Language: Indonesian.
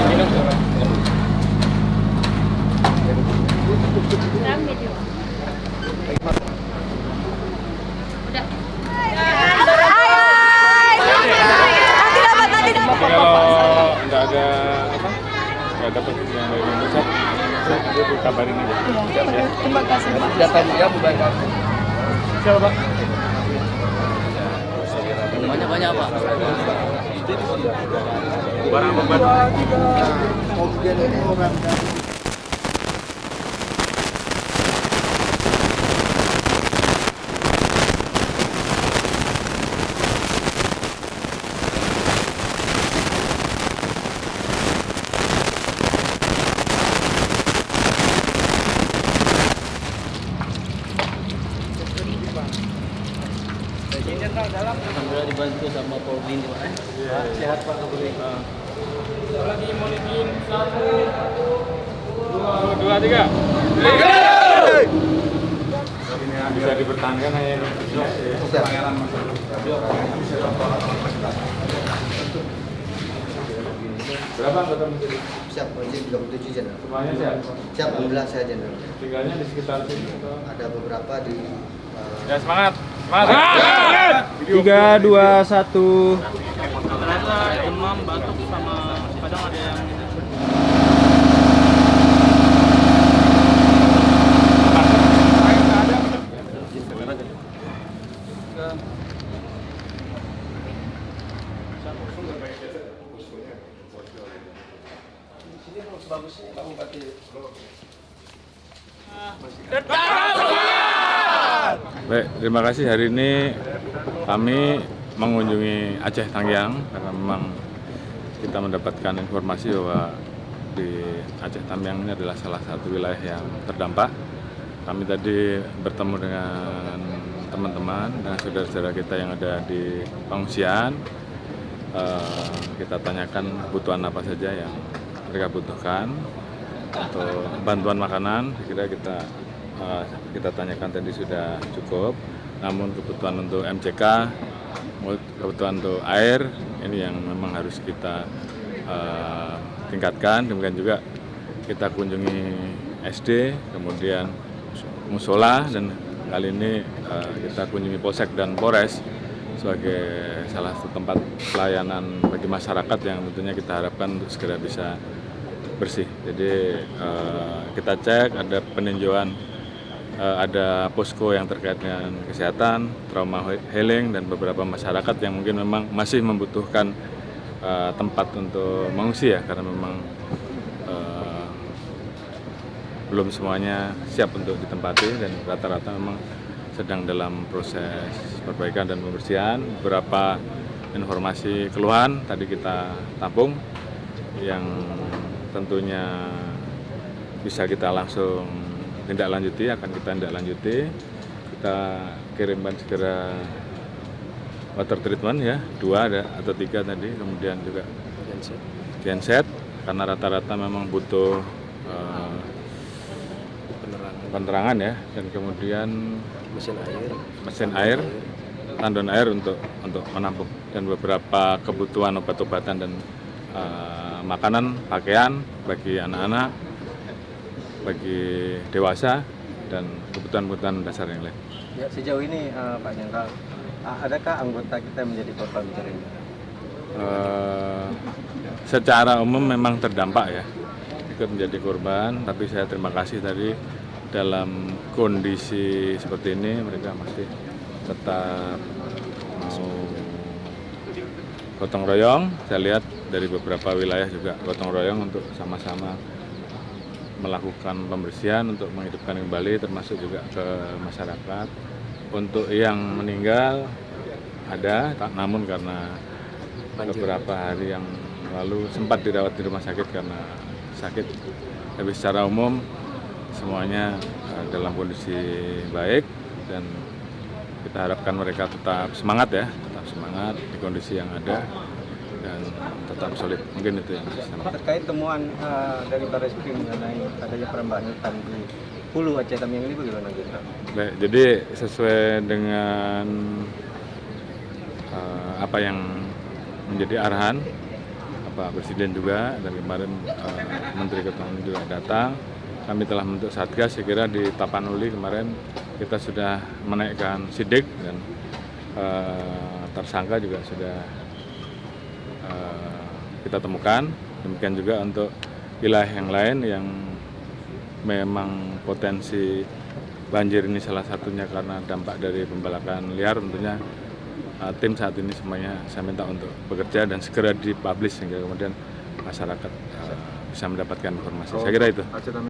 minum. Udah. Kalau nggak ada apa, nggak dapat yang dari Indonesia, saya kabarin aja. Iya, terima kasih. Data dia bukan kamu. Siapa Pak? Banyak Pak. Barang beban. Alhamdulillah dibantu sama Polri ini Pak. Sehat Pak Kapolri. Lagi mau bikin 1, 2, 3. Bisa dipertahankan hanya penanganan masalah. Berapa anggota menjadi? Siap, Polisi 37 Jenderal. Semuanya siap? Siap, alhamdulillah saya Jenderal. Tinggalnya di sekitar sini atau? Ada beberapa di Ya semangat! Semangat! 3, 2, 1. Ternyata demam, batuk sama kadang ada yang Baik, terima kasih. Hari ini kami mengunjungi Aceh Tanggyang karena memang kita mendapatkan informasi bahwa di Aceh Tanggyang ini adalah salah satu wilayah yang terdampak. Kami tadi bertemu dengan teman-teman dan saudara-saudara kita yang ada di pengungsian. Kita tanyakan kebutuhan apa saja yang mereka butuhkan untuk bantuan makanan. Kira kita tanyakan tadi sudah cukup, namun kebutuhan untuk MCK, kebutuhan untuk air ini yang memang harus kita tingkatkan. Demikian juga kita kunjungi SD, kemudian musola, dan kali ini kita kunjungi Polsek dan Polres sebagai salah satu tempat pelayanan bagi masyarakat yang tentunya kita harapkan untuk segera bisa bersih. Jadi kita cek ada peninjauan, ada posko yang terkait dengan kesehatan, trauma healing, dan beberapa masyarakat yang mungkin memang masih membutuhkan tempat untuk mengungsi ya, karena memang belum semuanya siap untuk ditempati dan rata-rata memang sedang dalam proses perbaikan dan pembersihan. Beberapa informasi keluhan tadi kita tampung yang tentunya bisa kita langsung tindak lanjuti, akan kita tindak lanjuti. Kita kirimkan segera water treatment ya, 2 atau 3 tadi, kemudian juga genset karena rata-rata memang butuh penerangan ya, dan kemudian mesin air, tandon air untuk menampung, dan beberapa kebutuhan obat-obatan dan makanan, pakaian bagi anak-anak, bagi dewasa, dan kebutuhan-kebutuhan dasar yang lain. Ya, sejauh ini Pak Jenderal, adakah anggota kita menjadi korban bencana ini? Secara umum memang terdampak ya, ikut menjadi korban, tapi saya terima kasih tadi dalam kondisi seperti ini mereka masih tetap mau gotong royong. Saya lihat dari beberapa wilayah juga gotong royong untuk sama-sama melakukan pembersihan untuk menghidupkan kembali, termasuk juga ke masyarakat. Untuk yang meninggal ada, namun karena beberapa hari yang lalu sempat dirawat di rumah sakit karena sakit. Tapi secara umum semuanya dalam kondisi baik, dan kita harapkan mereka tetap semangat ya, tetap semangat di kondisi yang ada dan tetap solid. Mungkin itu yang bisa. Terkait temuan dari Barreskrim mengenai adanya perembahan hutan di Hulu Aceh Tamiang ini bagaimana Jenderal? Baik, jadi sesuai dengan apa yang menjadi arahan Pak Presiden juga, dan kemarin Menteri Keuangan juga datang. Kami telah membentuk Satgas. Saya kira di Tapanuli kemarin kita sudah menaikkan sidik dan tersangka juga sudah kita temukan. Demikian juga untuk wilayah yang lain yang memang potensi banjir ini salah satunya karena dampak dari pembalakan liar. Tentunya tim saat ini semuanya saya minta untuk bekerja dan segera dipublish sehingga kemudian masyarakat bisa mendapatkan informasi. Saya kira itu.